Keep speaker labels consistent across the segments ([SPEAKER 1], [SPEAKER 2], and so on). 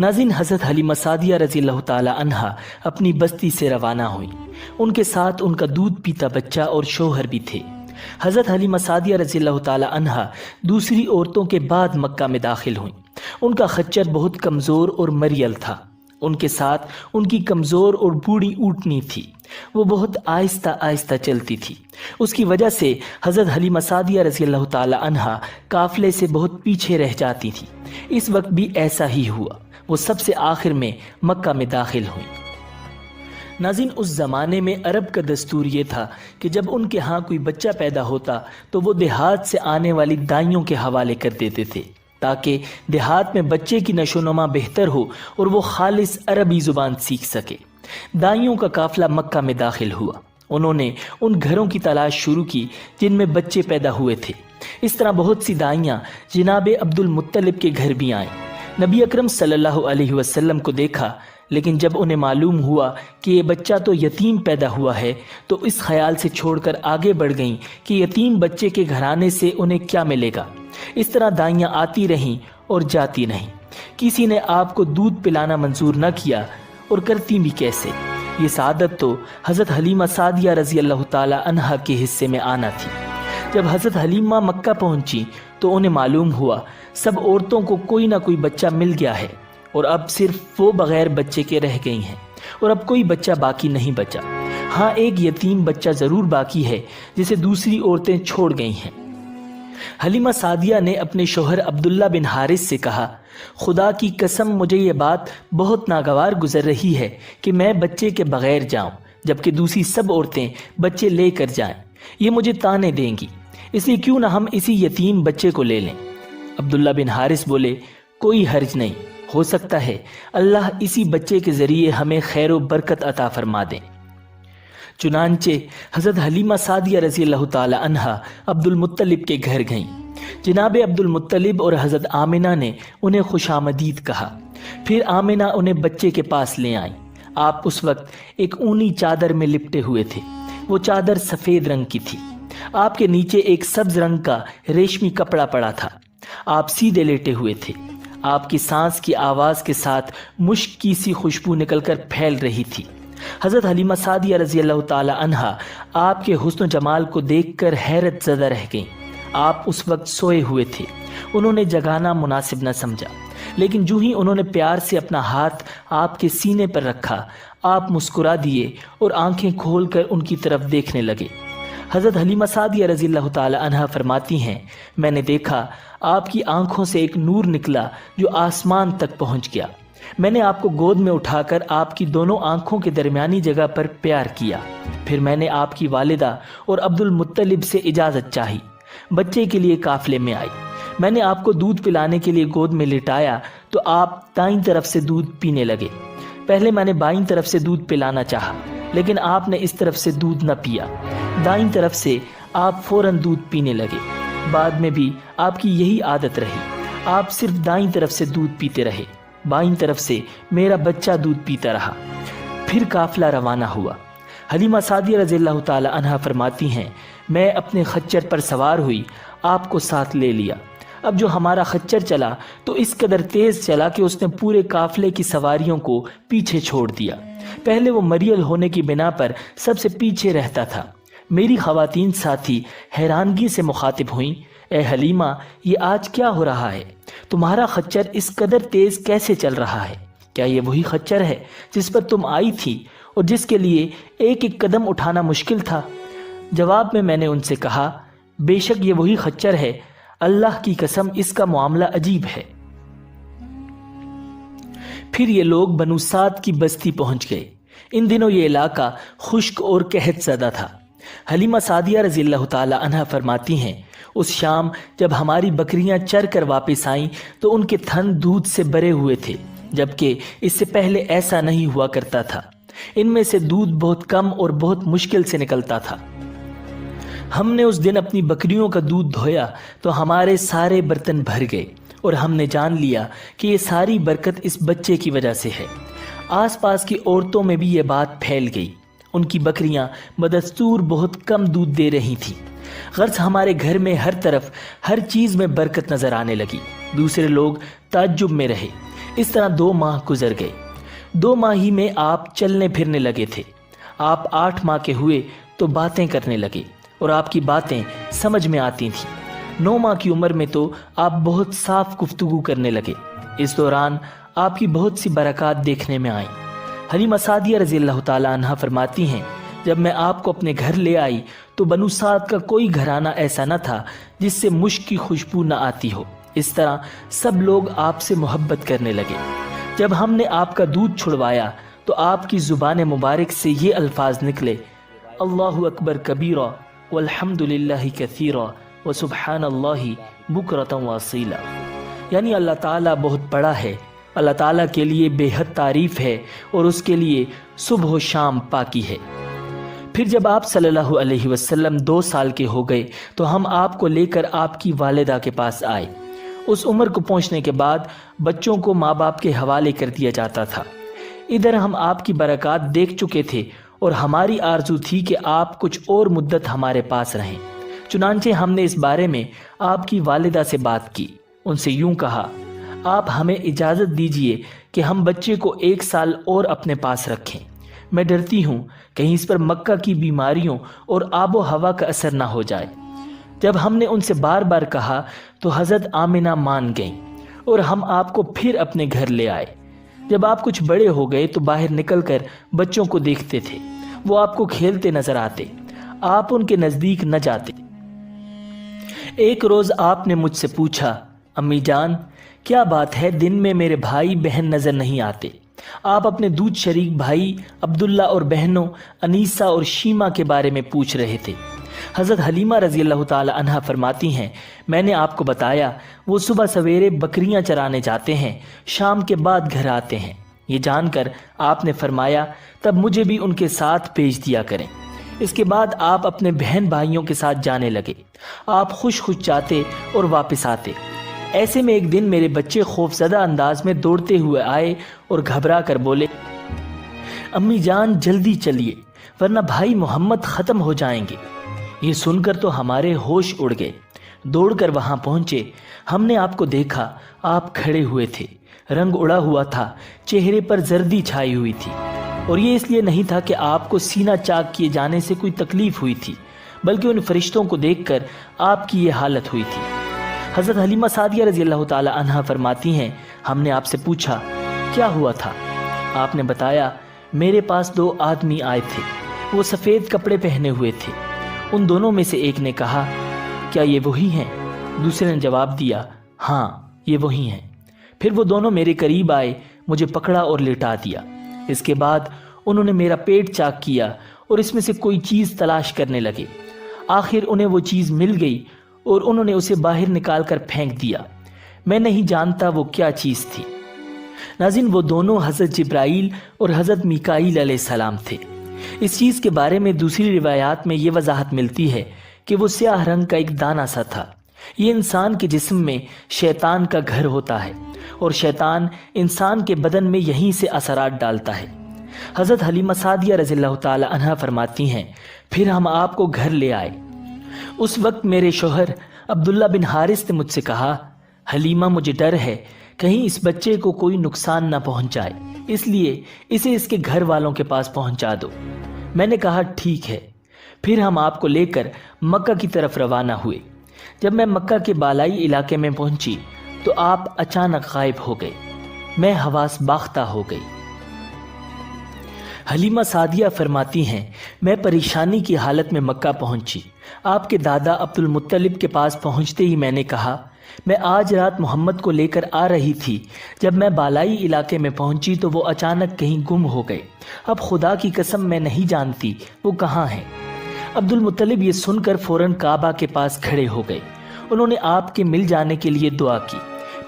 [SPEAKER 1] ناظرین، حضرت حلیمہ سعدیہ رضی اللہ تعالی عنہا اپنی بستی سے روانہ ہوئیں۔ ان کے ساتھ ان کا دودھ پیتا بچہ اور شوہر بھی تھے۔ حضرت حلیمہ سعدیہ رضی اللہ تعالی عنہا دوسری عورتوں کے بعد مکہ میں داخل ہوئیں۔ ان کا خچر بہت کمزور اور مریل تھا۔ ان کے ساتھ ان کی کمزور اور بوڑھی اونٹنی تھی۔ وہ بہت آہستہ آہستہ چلتی تھی۔ اس کی وجہ سے حضرت حلیمہ سعدیہ رضی اللہ تعالی عنہا قافلے سے بہت پیچھے رہ جاتی تھی۔ اس وقت بھی ایسا ہی ہوا۔ وہ سب سے آخر میں مکہ میں داخل ہوئیں۔ ناظرین، اس زمانے میں عرب کا دستور یہ تھا کہ جب ان کے ہاں کوئی بچہ پیدا ہوتا تو وہ دیہات سے آنے والی دائیوں کے حوالے کر دیتے تھے تاکہ دیہات میں بچے کی نشو و نما بہتر ہو اور وہ خالص عربی زبان سیکھ سکے۔ دائیوں کا قافلہ مکہ میں داخل ہوا۔ انہوں نے ان گھروں کی تلاش شروع کی جن میں بچے پیدا ہوئے تھے۔ اس طرح بہت سی دائیاں جناب عبد المطلب کے گھر بھی آئیں۔ نبی اکرم صلی اللہ علیہ وسلم کو دیکھا، لیکن جب انہیں معلوم ہوا کہ یہ بچہ تو یتیم پیدا ہوا ہے تو اس خیال سے چھوڑ کر آگے بڑھ گئیں کہ یتیم بچے کے گھرانے سے انہیں کیا ملے گا۔ اس طرح دائیاں آتی رہیں اور جاتی رہیں۔ کسی نے آپ کو دودھ پلانا منظور نہ کیا، اور کرتی بھی کیسے؟ یہ سعادت تو حضرت حلیمہ سعدیہ رضی اللہ تعالی عنہا کے حصے میں آنا تھی۔ جب حضرت حلیمہ مکہ پہنچی تو انہیں معلوم ہوا سب عورتوں کو کوئی نہ کوئی بچہ مل گیا ہے، اور اب صرف وہ بغیر بچے کے رہ گئی ہیں، اور اب کوئی بچہ باقی نہیں بچا۔ ہاں، ایک یتیم بچہ ضرور باقی ہے جسے دوسری عورتیں چھوڑ گئی ہیں۔ حلیمہ سعدیہ نے اپنے شوہر عبداللہ بن حارث سے کہا، خدا کی قسم مجھے یہ بات بہت ناگوار گزر رہی ہے کہ میں بچے کے بغیر جاؤں جبکہ دوسری سب عورتیں بچے لے کر جائیں۔ یہ مجھے طعنے دیں گی، اس لیے کیوں نہ ہم اسی یتیم بچے کو لے لیں۔ عبداللہ بن حارث بولے، کوئی حرج نہیں، ہو سکتا ہے اللہ اسی بچے کے ذریعے ہمیں خیر و برکت عطا فرما دیں۔ چنانچہ حضرت حلیمہ سعدیہ رضی اللہ تعالی عنہا عبد المطلب کے گھر گئیں۔ جناب عبد المطلب اور حضرت آمنہ نے انہیں خوش آمدید کہا۔ پھر آمنہ انہیں بچے کے پاس لے آئیں۔ آپ اس وقت ایک اونی چادر میں لپٹے ہوئے تھے۔ وہ چادر سفید رنگ کی تھی۔ آپ کے نیچے ایک سبز رنگ کا ریشمی کپڑا پڑا تھا۔ آپ سیدھے لیٹے ہوئے تھے۔ آپ کی سانس کی آواز کے ساتھ مشک کی سی خوشبو نکل کر پھیل رہی تھی۔ حضرت حلیمہ سعدیہ رضی اللہ تعالی عنہا آپ کے حسن و جمال کو دیکھ کر حیرت زدہ رہ گئیں۔ آپ اس وقت سوئے ہوئے تھے۔ انہوں نے جگانا مناسب نہ سمجھا، لیکن جو ہی انہوں نے پیار سے اپنا ہاتھ آپ کے سینے پر رکھا، آپ مسکرا دیے اور آنکھیں کھول کر ان کی طرف دیکھنے لگے۔ حضرت حلیمہ سعدیہ رضی اللہ تعالی عنہا فرماتی ہیں، میں نے دیکھا آپ کی آنکھوں سے ایک نور نکلا جو آسمان تک پہنچ گیا۔ میں نے آپ کو گود میں اٹھا کر آپ کی دونوں آنکھوں کے درمیانی جگہ پر پیار کیا۔ پھر میں نے آپ کی والدہ اور عبد المطلب سے اجازت چاہی۔ بچے کے لیے قافلے میں آئی۔ میں نے آپ کو دودھ پلانے کے لیے گود میں لٹایا تو آپ دائیں طرف سے دودھ پینے لگے۔ پہلے میں نے بائیں طرف سے دودھ پلانا چاہا، لیکن آپ نے اس طرف سے دودھ نہ پیا۔ دائیں طرف سے آپ فوراً دودھ پینے لگے۔ بعد میں بھی آپ کی یہی عادت رہی۔ آپ صرف دائیں طرف سے دودھ پیتے رہے۔ بائیں طرف سے میرا بچہ دودھ پیتا رہا۔ پھر قافلہ روانہ ہوا۔ حلیمہ سعدیہ رضی اللہ تعالی عنہا فرماتی ہیں، میں اپنے خچر پر سوار ہوئی، آپ کو ساتھ لے لیا۔ اب جو ہمارا خچر چلا تو اس قدر تیز چلا کہ اس نے پورے قافلے کی سواریوں کو پیچھے چھوڑ دیا۔ پہلے وہ مریل ہونے کی بنا پر سب سے پیچھے رہتا تھا۔ میری خواتین ساتھی حیرانگی سے مخاطب ہوئیں، اے حلیمہ، یہ آج کیا ہو رہا ہے؟ تمہارا خچر اس قدر تیز کیسے چل رہا ہے؟ کیا یہ وہی خچر ہے جس پر تم آئی تھی اور جس کے لیے ایک ایک قدم اٹھانا مشکل تھا؟ جواب میں نے ان سے کہا، بے شک یہ وہی خچر ہے، اللہ کی قسم اس کا معاملہ عجیب ہے۔ پھر یہ لوگ بنو سعد کی بستی پہنچ گئے۔ ان دنوں یہ علاقہ خشک اور قحط زدہ تھا۔ حلیمہ سعدیہ رضی اللہ تعالی عنہا فرماتی ہیں، اس شام جب ہماری بکریاں چر کر واپس آئیں تو ان کے تھن دودھ سے بھرے ہوئے تھے، جبکہ اس سے پہلے ایسا نہیں ہوا کرتا تھا۔ ان میں سے دودھ بہت کم اور بہت مشکل سے نکلتا تھا۔ ہم نے اس دن اپنی بکریوں کا دودھ دھویا تو ہمارے سارے برتن بھر گئے، اور ہم نے جان لیا کہ یہ ساری برکت اس بچے کی وجہ سے ہے۔ آس پاس کی عورتوں میں بھی یہ بات پھیل گئی۔ ان کی بکریاں بدستور بہت کم دودھ دے رہی تھیں۔ غرض ہمارے گھر میں ہر طرف ہر چیز میں برکت نظر آنے لگی۔ دوسرے لوگ تعجب میں رہے۔ اس طرح 2 ماہ گزر گئے۔ 2 ماہ ہی میں آپ چلنے پھرنے لگے تھے۔ آپ 8 ماہ کے ہوئے تو باتیں کرنے لگے اور آپ کی باتیں سمجھ میں آتی تھیں۔ 9 ماہ کی عمر میں تو آپ بہت صاف گفتگو کرنے لگے۔ اس دوران آپ کی بہت سی برکات دیکھنے میں آئیں۔ حلیمہ سعدیہ رضی اللہ تعالیٰ عنہ فرماتی ہیں، جب میں آپ کو اپنے گھر لے آئی تو بنو سعد کا کوئی گھرانہ ایسا نہ تھا جس سے مشک کی خوشبو نہ آتی ہو۔ اس طرح سب لوگ آپ سے محبت کرنے لگے۔ جب ہم نے آپ کا دودھ چھڑوایا تو آپ کی زبان مبارک سے یہ الفاظ نکلے، اللہ اکبر کبیرہ والحمد للہ کثیرہ وسبحان اللہ بکرۃ واصیلا، یعنی اللہ تعالیٰ بہت بڑا ہے، اللہ تعالیٰ کے لیے بے حد تعریف ہے اور اس کے لیے صبح و شام پاکی ہے۔ پھر جب آپ صلی اللہ علیہ وسلم 2 سال کے ہو گئے تو ہم آپ کو لے کر آپ کی والدہ کے پاس آئے۔ اس عمر کو پہنچنے کے بعد بچوں کو ماں باپ کے حوالے کر دیا جاتا تھا۔ ادھر ہم آپ کی برکات دیکھ چکے تھے اور ہماری آرزو تھی کہ آپ کچھ اور مدت ہمارے پاس رہیں۔ چنانچہ ہم نے اس بارے میں آپ کی والدہ سے بات کی۔ ان سے یوں کہا، آپ ہمیں اجازت دیجئے کہ ہم بچے کو 1 سال اور اپنے پاس رکھیں۔ میں ڈرتی ہوں کہیں اس پر مکہ کی بیماریوں اور آب و ہوا کا اثر نہ ہو جائے۔ جب ہم نے ان سے بار بار کہا تو حضرت آمنہ مان گئیں اور ہم آپ کو پھر اپنے گھر لے آئے۔ جب آپ کچھ بڑے ہو گئے تو باہر نکل کر بچوں کو دیکھتے تھے، وہ آپ کو کھیلتے نظر آتے، آپ ان کے نزدیک نہ جاتے۔ ایک روز آپ نے مجھ سے پوچھا، امی جان کیا بات ہے دن میں میرے بھائی بہن نظر نہیں آتے؟ آپ اپنے دودھ شریک بھائی عبداللہ اور بہنوں انیسہ اور شیمہ کے بارے میں پوچھ رہے تھے۔ حضرت حلیمہ رضی اللہ تعالی عنہ فرماتی ہیں، میں نے آپ کو بتایا وہ صبح سویرے بکریاں چرانے جاتے ہیں، شام کے بعد گھر آتے ہیں۔ یہ جان کر آپ نے فرمایا، تب مجھے بھی ان کے ساتھ بھیج دیا کریں۔ اس کے بعد آپ اپنے بہن بھائیوں کے ساتھ جانے لگے۔ آپ خوش خوش جاتے اور واپس آتے۔ ایسے میں ایک دن میرے بچے خوف زدہ انداز میں دوڑتے ہوئے آئے اور گھبرا کر بولے، امی جان جلدی چلیے ورنہ بھائی محمد ختم ہو جائیں گے۔ یہ سن کر تو ہمارے ہوش اڑ گئے۔ دوڑ کر وہاں پہنچے، ہم نے آپ کو دیکھا، آپ کھڑے ہوئے تھے، رنگ اڑا ہوا تھا، چہرے پر زردی چھائی ہوئی تھی، اور یہ اس لیے نہیں تھا کہ آپ کو سینہ چاک کیے جانے سے کوئی تکلیف ہوئی تھی، بلکہ ان فرشتوں کو دیکھ کر آپ کی یہ حالت ہوئی تھی۔ حضرت حلیمہ سعدیہ رضی اللہ تعالی عنہ فرماتی ہیں، ہم نے آپ سے پوچھا کیا ہوا تھا؟ آپ نے بتایا، میرے پاس 2 آدمی آئے تھے، وہ سفید کپڑے پہنے ہوئے تھے۔ ان دونوں میں سے ایک نے کہا، کیا یہ وہی ہیں؟ دوسرے نے جواب دیا، ہاں یہ وہی ہیں۔ پھر وہ دونوں میرے قریب آئے، مجھے پکڑا اور لٹا دیا۔ اس کے بعد انہوں نے میرا پیٹ چاک کیا اور اس میں سے کوئی چیز تلاش کرنے لگے۔ آخر انہیں وہ چیز مل گئی اور انہوں نے اسے باہر نکال کر پھینک دیا۔ میں نہیں جانتا وہ کیا چیز تھی۔ ناظرین، وہ دونوں حضرت جبرائیل اور حضرت میکائیل علیہ السلام تھے۔ اس چیز کے بارے میں دوسری روایات میں یہ وضاحت ملتی ہے کہ وہ سیاہ رنگ کا ایک دانہ سا تھا۔ یہ انسان کے جسم میں شیطان کا گھر ہوتا ہے اور شیطان انسان کے بدن میں یہیں سے اثرات ڈالتا ہے۔ حضرت حلیمہ سعدیہ رضی اللہ تعالی عنہ فرماتی ہیں، پھر ہم آپ کو گھر لے آئے۔ اس وقت میرے شوہر عبداللہ بن حارث نے مجھ سے کہا، حلیمہ مجھے ڈر ہے کہیں اس بچے کو کوئی نقصان نہ پہنچائے، اس لیے اسے اس کے گھر والوں کے پاس پہنچا دو۔ میں نے کہا ٹھیک ہے۔ پھر ہم آپ کو لے کر مکہ کی طرف روانہ ہوئے۔ جب میں مکہ کے بالائی علاقے میں پہنچی تو آپ اچانک غائب ہو گئے۔ میں حواس باختہ ہو گئی۔ حلیمہ سعدیہ فرماتی ہیں، میں پریشانی کی حالت میں مکہ پہنچی۔ آپ کے دادا عبد المطلب کے پاس پہنچتے ہی میں نے کہا، میں آج رات محمد کو لے کر آ رہی تھی۔ جب میں بالائی علاقے میں پہنچی تو وہ اچانک کہیں گم ہو گئے۔ اب خدا کی قسم میں نہیں جانتی وہ کہاں ہیں۔ عبد المطلب یہ سن کر فوراً کعبہ کے پاس کھڑے ہو گئے۔ انہوں نے آپ کے مل جانے کے لیے دعا کی،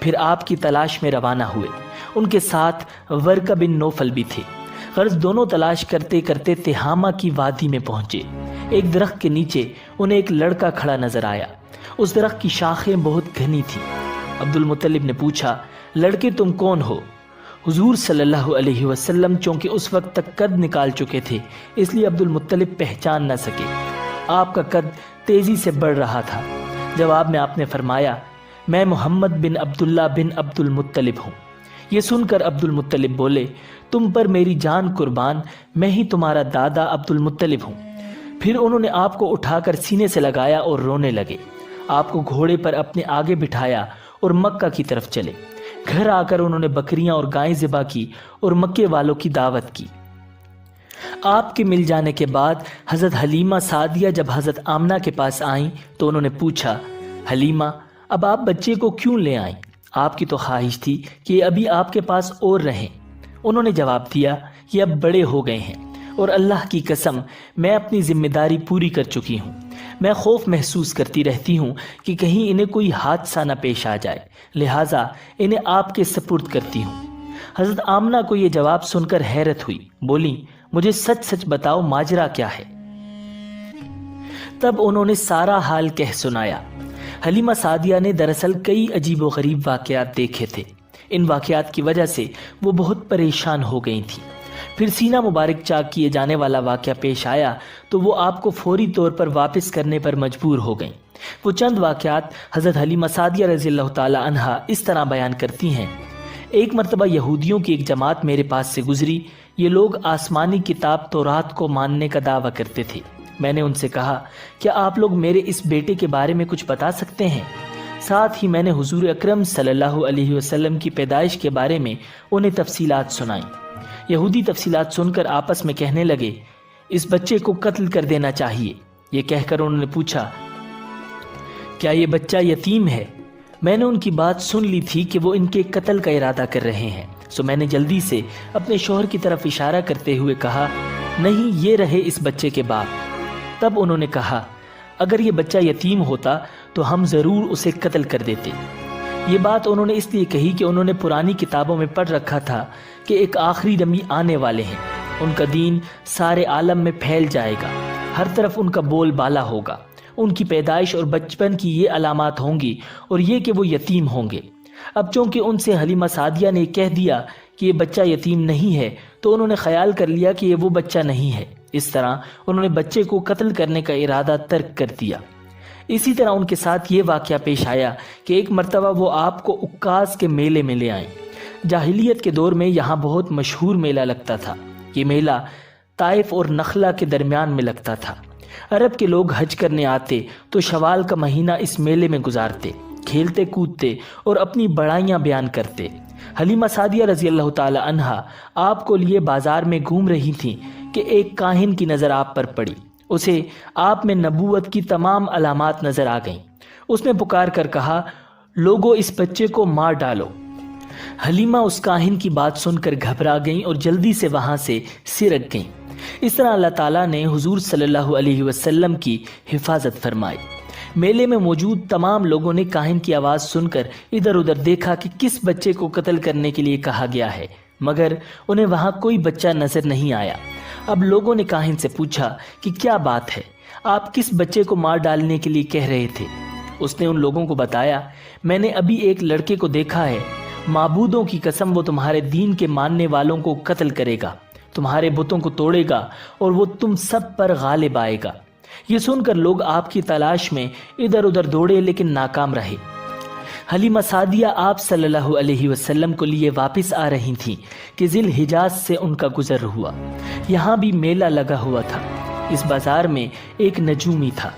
[SPEAKER 1] پھر آپ کی تلاش میں روانہ ہوئے۔ ان کے ساتھ ورقہ بن نوفل بھی تھے۔ غرض دونوں تلاش کرتے کرتے تہامہ کی وادی میں پہنچے۔ ایک درخت کے نیچے انہیں ایک لڑکا کھڑا نظر آیا۔ اس درخت کی شاخیں بہت گھنی تھیں۔ عبد المطلب نے پوچھا، لڑکے تم کون ہو؟ حضور صلی اللہ علیہ وسلم چونکہ اس وقت تک قد نکال چکے تھے، اس لیے عبد المطلب پہچان نہ سکے۔ آپ کا قد تیزی سے بڑھ رہا تھا۔ جواب میں آپ نے فرمایا، میں محمد بن عبداللہ بن عبد المطلب ہوں۔ یہ سن کر عبد المطلب بولے تم پر میری جان قربان، میں ہی تمہارا دادا عبد المطلب ہوں۔ پھر انہوں نے آپ کو اٹھا کر سینے سے لگایا اور رونے لگے۔ آپ کو گھوڑے پر اپنے آگے بٹھایا اور مکہ کی طرف چلے۔ گھر آ کر انہوں نے بکریاں اور گائیں ذبح کی اور مکے والوں کی دعوت کی۔ آپ کے مل جانے کے بعد حضرت حلیمہ سعدیہ جب حضرت آمنہ کے پاس آئیں تو انہوں نے پوچھا حلیمہ اب آپ بچے کو کیوں لے آئیں؟ آپ کی تو خواہش تھی کہ یہ ابھی آپ کے پاس اور رہیں۔ انہوں نے جواب دیا یہ اب بڑے ہو گئے ہیں اور اللہ کی قسم میں اپنی ذمہ داری پوری کر چکی ہوں۔ میں خوف محسوس کرتی رہتی ہوں کہ کہیں انہیں کوئی حادثہ نہ پیش آ جائے، لہٰذا انہیں آپ کے سپرد کرتی ہوں۔ حضرت آمنہ کو یہ جواب سن کر حیرت ہوئی، بولی مجھے سچ سچ بتاؤ ماجرا کیا ہے؟ تب انہوں نے سارا حال کہہ سنایا۔ حلیمہ سعدیہ نے دراصل کئی عجیب و غریب واقعات دیکھے تھے۔ ان واقعات کی وجہ سے وہ بہت پریشان ہو گئی تھیں۔ پھر سینہ مبارک چاک کیے جانے والا واقعہ پیش آیا تو وہ آپ کو فوری طور پر واپس کرنے پر مجبور ہو گئیں۔ وہ چند واقعات حضرت حلیمہ سعدیہ رضی اللہ تعالی عنہا اس طرح بیان کرتی ہیں۔ ایک مرتبہ یہودیوں کی ایک جماعت میرے پاس سے گزری۔ یہ لوگ آسمانی کتاب تورات کو ماننے کا دعویٰ کرتے تھے۔ میں نے ان سے کہا کیا آپ لوگ میرے اس بیٹے کے بارے میں کچھ بتا سکتے ہیں؟ ساتھ ہی میں نے حضور اکرم صلی اللہ علیہ وسلم کی پیدائش کے بارے میں انہیں تفصیلات سنائیں۔ یہودی تفصیلات سن کر آپس میں کہنے لگے اس بچے کو قتل کر دینا چاہیے۔ یہ کہہ کر انہوں نے پوچھا کیا یہ بچہ یتیم ہے؟ میں نے ان کی بات سن لی تھی کہ وہ ان کے قتل کا ارادہ کر رہے ہیں، سو میں نے جلدی سے اپنے شوہر کی طرف اشارہ کرتے ہوئے کہا نہیں یہ رہے اس بچے کے باپ۔ تب انہوں نے کہا اگر یہ بچہ یتیم ہوتا تو ہم ضرور اسے قتل کر دیتے۔ یہ بات انہوں نے اس لیے کہی کہ انہوں نے پرانی کتابوں میں پڑھ رکھا تھا کہ ایک آخری نبی آنے والے ہیں، ان کا دین سارے عالم میں پھیل جائے گا، ہر طرف ان کا بول بالا ہوگا، ان کی پیدائش اور بچپن کی یہ علامات ہوں گی اور یہ کہ وہ یتیم ہوں گے۔ اب چونکہ ان سے حلیمہ سعدیہ نے کہہ دیا کہ یہ بچہ یتیم نہیں ہے تو انہوں نے خیال کر لیا کہ یہ وہ بچہ نہیں ہے۔ اس طرح انہوں نے بچے کو قتل کرنے کا ارادہ ترک کر دیا۔ اسی طرح ان کے ساتھ یہ واقعہ پیش آیا کہ ایک مرتبہ وہ آپ کو عکاظ کے میلے میں لے آئیں۔ جاہلیت کے دور میں یہاں بہت مشہور میلہ لگتا تھا۔ یہ میلہ طائف اور نخلا کے درمیان میں لگتا تھا۔ عرب کے لوگ حج کرنے آتے تو شوال کا مہینہ اس میلے میں گزارتے، کھیلتے کودتے اور اپنی بڑائیاں بیان کرتے۔ حلیمہ سعدیہ رضی اللہ تعالی عنہا آپ کو لیے بازار میں گھوم رہی تھیں کہ ایک کاہن کی نظر آپ پر پڑی۔ اسے آپ میں نبوت کی تمام علامات نظر آ گئیں۔ اس نے پکار کر کہا لوگو اس بچے کو مار ڈالو۔ حلیمہ اس کاہن کی بات سن کر گھبرا گئیں اور جلدی سے وہاں سے سرک گئیں۔ اس طرح اللہ تعالیٰ نے حضور صلی اللہ علیہ وسلم کی حفاظت فرمائی۔ میلے میں موجود تمام لوگوں نے کاہن کی آواز سن کر ادھر ادھر دیکھا کہ کس بچے کو قتل کرنے کے لیے کہا گیا ہے، مگر انہیں وہاں کوئی بچہ نظر نہیں آیا۔ اب لوگوں نے کاہن سے پوچھا کہ کیا بات ہے، آپ کس بچے کو مار ڈالنے کے لیے کہہ رہے تھے؟ اس نے ان لوگوں کو بتایا میں نے ابھی ایک لڑکے کو دیکھا ہے، معبودوں کی قسم وہ تمہارے دین کے ماننے والوں کو قتل کرے گا، تمہارے بتوں کو توڑے گا اور وہ تم سب پر غالب آئے گا۔ یہ سن کر لوگ آپ کی تلاش میں ادھر ادھر دوڑے لیکن ناکام رہے۔ حلیمہ سعدیہ آپ صلی اللہ علیہ وسلم کو لیے واپس آ رہی تھیں کہ ذی الحجاز سے ان کا گزر ہوا۔ یہاں بھی میلہ لگا ہوا تھا۔ اس بازار میں ایک نجومی تھا،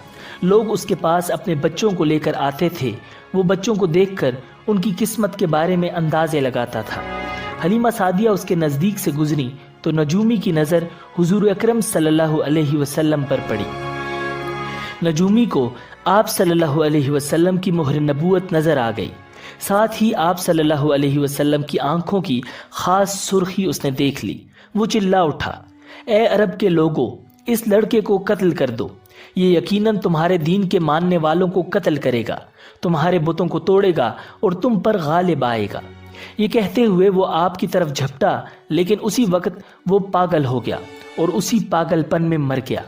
[SPEAKER 1] لوگ اس کے پاس اپنے بچوں کو لے کر آتے تھے۔ وہ بچوں کو دیکھ کر ان کی قسمت کے بارے میں اندازے لگاتا تھا۔ حلیمہ سعدیہ اس کے نزدیک سے گزری تو نجومی کی نظر حضور اکرم صلی اللہ علیہ وسلم پر پڑی۔ نجومی کو آپ صلی اللہ علیہ وسلم کی مہر نبوت نظر آ گئی، ساتھ ہی آپ صلی اللہ علیہ وسلم کی آنکھوں کی خاص سرخی اس نے دیکھ لی۔ وہ چلا اٹھا اے عرب کے لوگوں، اس لڑکے کو قتل کر دو، یہ یقیناً تمہارے دین کے ماننے والوں کو قتل کرے گا، تمہارے بتوں کو توڑے گا اور تم پر غالب آئے گا۔ یہ کہتے ہوئے وہ آپ کی طرف جھپٹا، لیکن اسی وقت وہ پاگل ہو گیا اور اسی پاگل پن میں مر گیا۔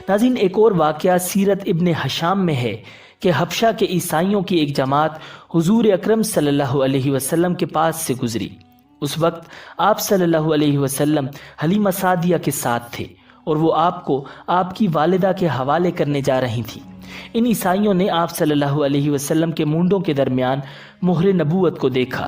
[SPEAKER 1] ناظرین، ایک اور واقعہ سیرت ابن ہشام میں ہے کہ حبشہ کے عیسائیوں کی ایک جماعت حضور اکرم صلی اللہ علیہ وسلم کے پاس سے گزری۔ اس وقت آپ صلی اللہ علیہ وسلم حلیمہ سعدیہ کے ساتھ تھے اور وہ آپ کو آپ کی والدہ کے حوالے کرنے جا رہی تھی۔ ان عیسائیوں نے آپ صلی اللہ علیہ وسلم کے مونڈوں کے درمیان مہر نبوت کو دیکھا۔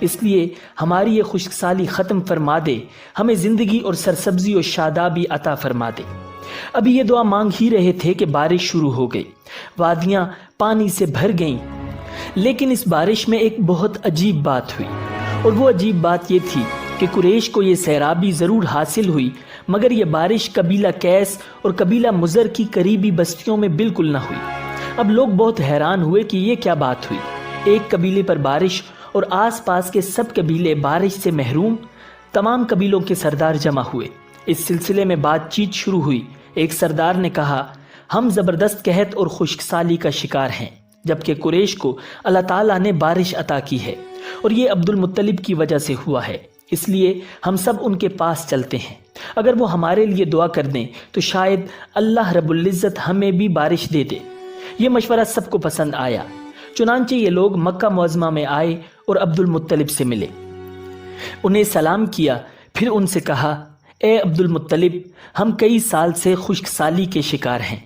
[SPEAKER 1] اس لیے ہماری یہ خشک سالی ختم فرما دے، ہمیں زندگی اور سرسبزی اور شادابی عطا فرما دے۔ ابھی یہ دعا مانگ ہی رہے تھے کہ بارش شروع ہو گئی، وادیاں پانی سے بھر گئیں، لیکن اس بارش میں ایک بہت عجیب بات ہوئی، اور وہ عجیب بات یہ تھی کہ قریش کو یہ سیرابی ضرور حاصل ہوئی، مگر یہ بارش قبیلہ کیس اور قبیلہ مضر کی قریبی بستیوں میں بالکل نہ ہوئی۔ اب لوگ بہت حیران ہوئے کہ یہ کیا بات ہوئی، ایک قبیلے پر بارش اور آس پاس کے سب قبیلے بارش سے محروم۔ تمام قبیلوں کے سردار جمع ہوئے، اس سلسلے میں بات چیت شروع ہوئی۔ ایک سردار نے کہا، ہم زبردست قحط اور خشک سالی کا شکار ہیں، جبکہ قریش کو اللہ تعالیٰ نے بارش عطا کی ہے، اور یہ عبد المطلب کی وجہ سے ہوا ہے، اس لیے ہم سب ان کے پاس چلتے ہیں۔ اگر وہ ہمارے لیے دعا کر دیں تو شاید اللہ رب العزت ہمیں بھی بارش دے دے۔ یہ مشورہ سب کو پسند آیا، چنانچہ یہ لوگ مکہ معظمہ میں آئے اور عبد المطلب سے ملے، انہیں سلام کیا، پھر ان سے کہا، اے عبد المطلب، ہم کئی سال سے خشک سالی کے شکار ہیں،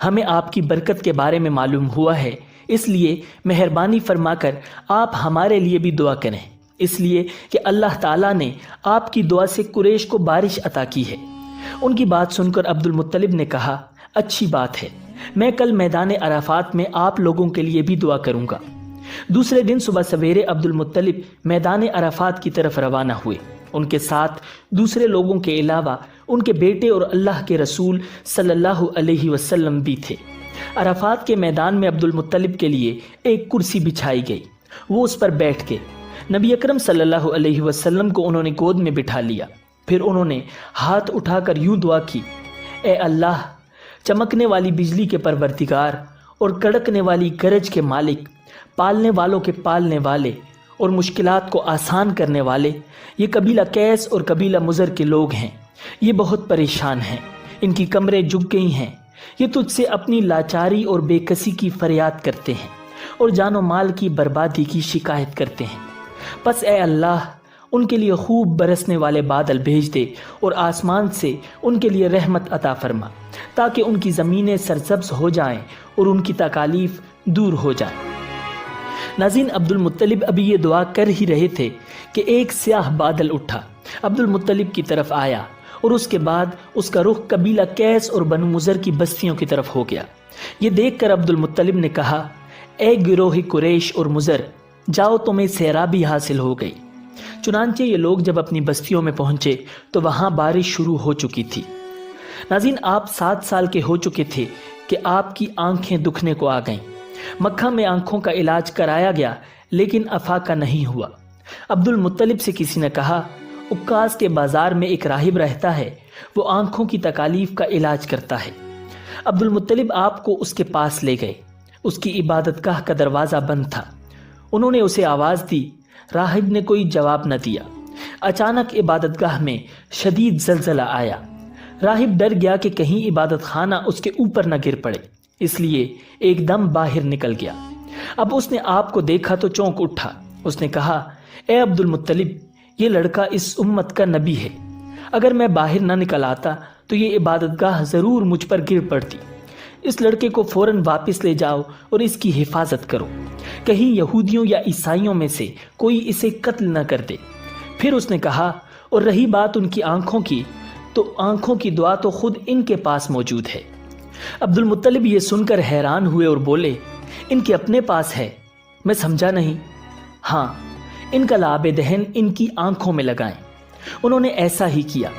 [SPEAKER 1] ہمیں آپ کی برکت کے بارے میں معلوم ہوا ہے، اس لیے مہربانی فرما کر آپ ہمارے لیے بھی دعا کریں، اس لیے کہ اللہ تعالیٰ نے آپ کی دعا سے قریش کو بارش عطا کی ہے۔ ان کی بات سن کر عبد المطلب نے کہا، اچھی بات ہے، میں کل میدان عرفات میں آپ لوگوں کے لیے بھی دعا کروں گا۔ دوسرے دن صبح سویرے عبد المطلب میدان عرفات کی طرف روانہ ہوئے، ان کے ساتھ دوسرے لوگوں کے علاوہ ان کے بیٹے اور اللہ کے رسول صلی اللہ علیہ وسلم بھی تھے۔ عرفات کے میدان میں عبد المطلب کے لیے ایک کرسی بچھائی گئی، وہ اس پر بیٹھ کے نبی اکرم صلی اللہ علیہ وسلم کو انہوں نے گود میں بٹھا لیا، پھر انہوں نے ہاتھ اٹھا کر یوں دعا کی، اے اللہ، چمکنے والی بجلی کے پروردگار اور کڑکنے والی گرج کے مالک، پالنے والوں کے پالنے والے اور مشکلات کو آسان کرنے والے، یہ قبیلہ کیس اور قبیلہ مضر کے لوگ ہیں، یہ بہت پریشان ہیں، ان کی کمریں جھک گئی ہیں، یہ تجھ سے اپنی لاچاری اور بے کسی کی فریاد کرتے ہیں اور جان و مال کی بربادی کی شکایت کرتے ہیں، پس اے اللہ ان کے لیے خوب برسنے والے بادل بھیج دے اور آسمان سے ان کے لیے رحمت عطا فرما، تاکہ ان کی زمینیں سرسبز ہو جائیں اور ان کی تکالیف دور ہو جائیں۔ ناظرین، عبد المطلب ابھی یہ دعا کر ہی رہے تھے کہ ایک سیاہ بادل اٹھا، عبد المطلب کی طرف آیا، اور اس کے بعد اس کا رخ قبیلہ کیس اور بنو مضر کی بستیوں کی طرف ہو گیا۔ یہ دیکھ کر عبد المطلب نے کہا، اے گروہ قریش اور مضر، جاؤ تمہیں سیرابی حاصل ہو گئی۔ چنانچہ یہ لوگ جب اپنی بستیوں میں پہنچے تو وہاں بارش شروع ہو چکی تھی۔ ناظرین، آپ 7 سال کے ہو چکے تھے کہ آپ کی آنکھیں دکھنے کو آ گئیں۔ مکہ میں آنکھوں کا علاج کرایا گیا لیکن افاقہ نہیں ہوا۔ عبد المطلب سے کسی نے کہا، عکاظ کے بازار میں ایک راہب رہتا ہے، وہ آنکھوں کی تکالیف کا علاج کرتا ہے۔ عبد المطلب آپ کو اس کے پاس لے گئے، اس کی عبادت گاہ کا دروازہ بند تھا، انہوں نے اسے آواز دی، راہب نے کوئی جواب نہ دیا۔ اچانک عبادت گاہ میں شدید زلزلہ آیا، راہب ڈر گیا کہ کہیں عبادت خانہ اس کے اوپر نہ گر پڑے، اس لیے ایک دم باہر نکل گیا۔ اب اس نے آپ کو دیکھا تو چونک اٹھا، اس نے کہا، اے عبد المطلب، یہ لڑکا اس امت کا نبی ہے، اگر میں باہر نہ نکل آتا تو یہ عبادت گاہ ضرور مجھ پر گر پڑتی، اس لڑکے کو فوراً واپس لے جاؤ اور اس کی حفاظت کرو، کہیں یہودیوں یا عیسائیوں میں سے کوئی اسے قتل نہ کر دے۔ پھر اس نے کہا، اور رہی بات ان کی آنکھوں کی، تو آنکھوں کی دعا تو خود ان کے پاس موجود ہے۔ عبد المطلب یہ سن کر حیران ہوئے اور بولے، ان کے اپنے پاس ہے؟ میں سمجھا نہیں۔ ہاں، ان کا لعاب دہن ان کی آنکھوں میں لگائیں۔ انہوں نے ایسا ہی کیا،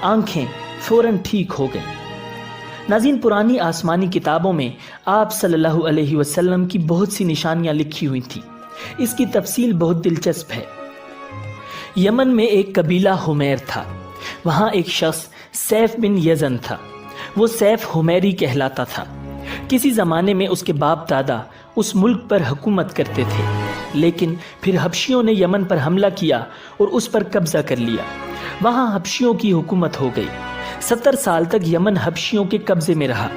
[SPEAKER 1] آنکھیں فوراً ٹھیک ہو گئیں۔ ناظرین، پرانی آسمانی کتابوں میں آپ صلی اللہ علیہ وسلم کی بہت سی نشانیاں لکھی ہوئی تھیں، اس کی تفصیل بہت دلچسپ ہے۔ یمن میں ایک قبیلہ حمیر تھا، وہاں ایک شخص سیف بن یزن تھا، وہ سیف حمیری کہلاتا تھا۔ کسی زمانے میں اس کے باپ دادا اس ملک پر حکومت کرتے تھے، لیکن پھر حبشیوں نے یمن پر حملہ کیا اور اس پر قبضہ کر لیا، وہاں حبشیوں کی حکومت ہو گئی۔ 70 سال تک یمن حبشیوں کے قبضے میں رہا۔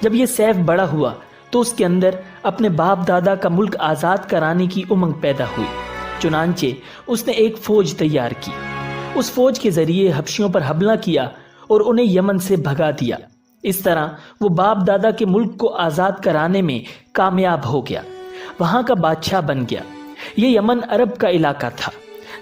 [SPEAKER 1] جب یہ سیف بڑا ہوا تو اس کے اندر اپنے باپ دادا کا ملک آزاد کرانے کی امنگ پیدا ہوئی، چنانچہ اس نے ایک فوج تیار کی، اس فوج کے ذریعے حبشیوں پر حملہ کیا اور انہیں یمن سے بھگا دیا۔ اس طرح وہ باپ دادا کے ملک کو آزاد کرانے میں کامیاب ہو گیا، وہاں کا بادشاہ بن گیا۔ یہ یمن عرب کا علاقہ تھا،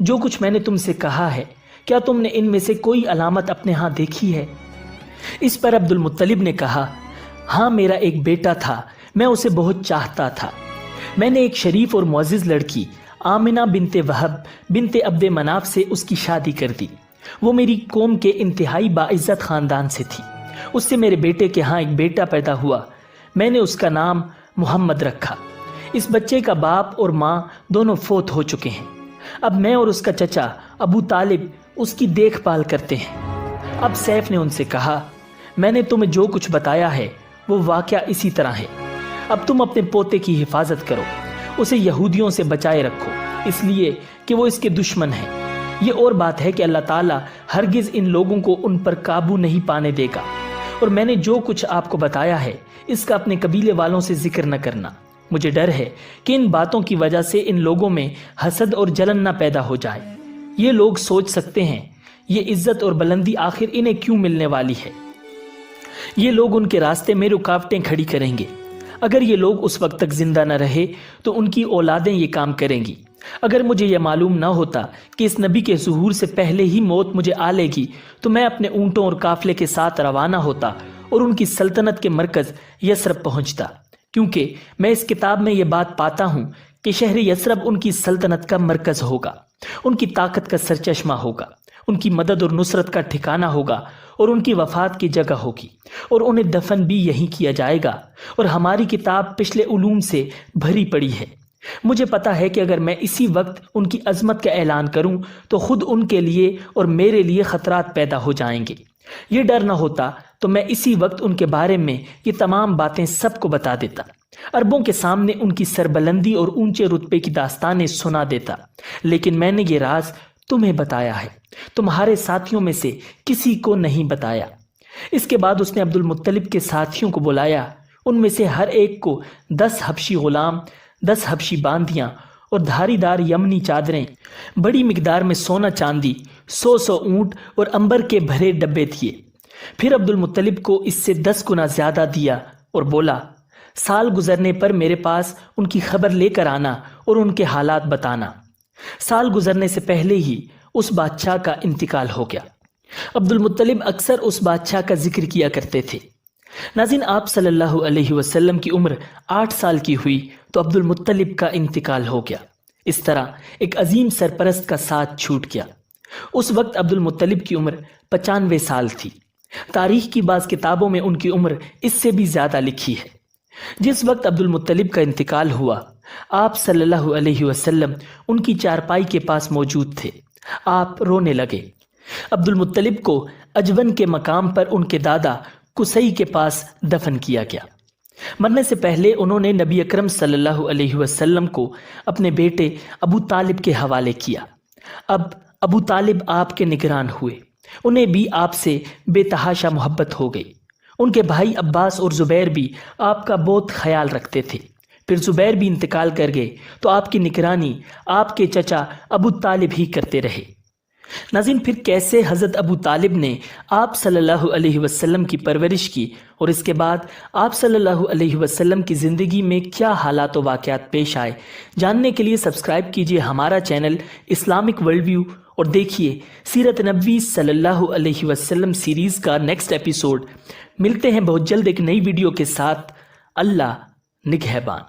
[SPEAKER 1] جو کچھ میں نے تم سے کہا ہے کیا تم نے ان میں سے کوئی علامت اپنے ہاں دیکھی ہے؟ اس پر عبد المطلب نے کہا، ہاں میرا ایک بیٹا تھا، میں اسے بہت چاہتا تھا۔ میں نے ایک شریف اور معزز لڑکی آمنہ بنت وہب بنت عبد مناف سے اس کی شادی کر دی۔ وہ میری قوم کے انتہائی باعزت خاندان سے تھی۔ اس سے میرے بیٹے کے ہاں ایک بیٹا پیدا ہوا، میں نے اس کا نام محمد رکھا۔ اس بچے کا باپ اور ماں دونوں فوت ہو چکے ہیں۔ اب میں اور اس کا چچا ابو طالب اس کی دیکھ بھال کرتے ہیں۔ اب سیف نے ان سے کہا، میں نے تمہیں جو کچھ بتایا ہے وہ واقعہ اسی طرح ہے۔ اب تم اپنے پوتے کی حفاظت کرو، اسے یہودیوں سے بچائے رکھو، اس لیے کہ وہ اس کے دشمن ہیں۔ یہ اور بات ہے کہ اللہ تعالیٰ ہرگز ان لوگوں کو ان پر قابو نہیں پانے دے گا۔ اور میں نے جو کچھ آپ کو بتایا ہے اس کا اپنے قبیلے والوں سے ذکر نہ کرنا۔ مجھے ڈر ہے کہ ان باتوں کی وجہ سے ان لوگوں میں حسد اور جلن نہ پیدا ہو جائے۔ یہ لوگ سوچ سکتے ہیں یہ عزت اور بلندی آخر انہیں کیوں ملنے والی ہے۔ یہ لوگ ان کے راستے میں رکاوٹیں کھڑی کریں گے۔ اگر یہ لوگ اس وقت تک زندہ نہ رہے تو ان کی اولادیں یہ کام کریں گی۔ اگر مجھے یہ معلوم نہ ہوتا کہ اس نبی کے ظہور سے پہلے ہی موت مجھے آ لے گی تو میں اپنے اونٹوں اور قافلے کے ساتھ روانہ ہوتا اور ان کی سلطنت کے مرکز یثرب پہنچتا، کیونکہ میں اس کتاب میں یہ بات پاتا ہوں کہ شہر یثرب ان کی سلطنت کا مرکز ہوگا، ان کی طاقت کا سرچشمہ ہوگا، ان کی مدد اور نصرت کا ٹھکانہ ہوگا اور ان کی وفات کی جگہ ہوگی، اور انہیں دفن بھی یہیں کیا جائے گا۔ اور ہماری کتاب پچھلے علوم سے بھری پڑی ہے۔ مجھے پتا ہے کہ اگر میں اسی وقت ان کی عظمت کا اعلان کروں تو خود ان کے لیے اور میرے لیے خطرات پیدا ہو جائیں گے۔ یہ ڈر نہ ہوتا تو میں اسی وقت ان کے بارے میں یہ تمام باتیں سب کو بتا دیتا، عربوں کے سامنے ان کی سربلندی اور اونچے رتبے کی داستانیں سنا دیتا، لیکن میں نے یہ راز تمہیں بتایا ہے، تمہارے ساتھیوں میں سے کسی کو نہیں بتایا۔ اس کے بعد اس نے عبد المطلب کے ساتھیوں کو بلایا، ان میں سے ہر ایک کو 10 حبشی غلام، 10 حبشی باندیاں اور دھاری دار یمنی چادریں، بڑی مقدار میں سونا چاندی، 100 اونٹ اور عنبر کے بھرے ڈبے دیے۔ پھر عبد المطلب کو اس سے 10 گنا زیادہ دیا اور بولا، سال گزرنے پر میرے پاس ان کی خبر لے کر آنا اور ان کے حالات بتانا۔ سال گزرنے سے پہلے ہی اس بادشاہ کا انتقال ہو گیا۔ عبد المطلب اکثر اس بادشاہ کا ذکر کیا کرتے تھے۔ ناظرین، آپ صلی اللہ علیہ وسلم کی عمر 8 سال کی ہوئی تو عبد المطلب کا انتقال ہو گیا۔ اس طرح ایک عظیم سرپرست کا ساتھ چھوٹ گیا۔ اس وقت عبد المطلب کی عمر 95 سال تھی۔ تاریخ کی بعض کتابوں میں ان کی عمر اس سے بھی زیادہ لکھی ہے۔ جس وقت عبد المطلب کا انتقال ہوا، آپ صلی اللہ علیہ وسلم ان کی چارپائی کے پاس موجود تھے۔ آپ رونے لگے۔ عبد المطلب کو اجون کے مقام پر ان کے دادا قصی کے پاس دفن کیا گیا۔ مرنے سے پہلے انہوں نے نبی اکرم صلی اللہ علیہ وسلم کو اپنے بیٹے ابو طالب کے حوالے کیا۔ اب ابو طالب آپ کے نگران ہوئے، انہیں بھی آپ سے بے تحاشا محبت ہو گئی۔ ان کے بھائی عباس اور زبیر بھی آپ کا بہت خیال رکھتے تھے۔ پھر زبیر بھی انتقال کر گئے تو آپ کی نگرانی آپ کے چچا ابو طالب ہی کرتے رہے۔ ناظرین، پھر کیسے حضرت ابو طالب نے آپ صلی اللہ علیہ وسلم کی پرورش کی اور اس کے بعد آپ صلی اللہ علیہ وسلم کی زندگی میں کیا حالات و واقعات پیش آئے، جاننے کے لیے سبسکرائب کیجئے ہمارا چینل اسلامک ورلڈ ویو اور دیکھیے سیرت نبوی صلی اللہ علیہ وسلم سیریز کا نیکسٹ ایپیسوڈ۔ ملتے ہیں بہت جلد ایک نئی ویڈیو کے ساتھ۔ اللہ نگہبان۔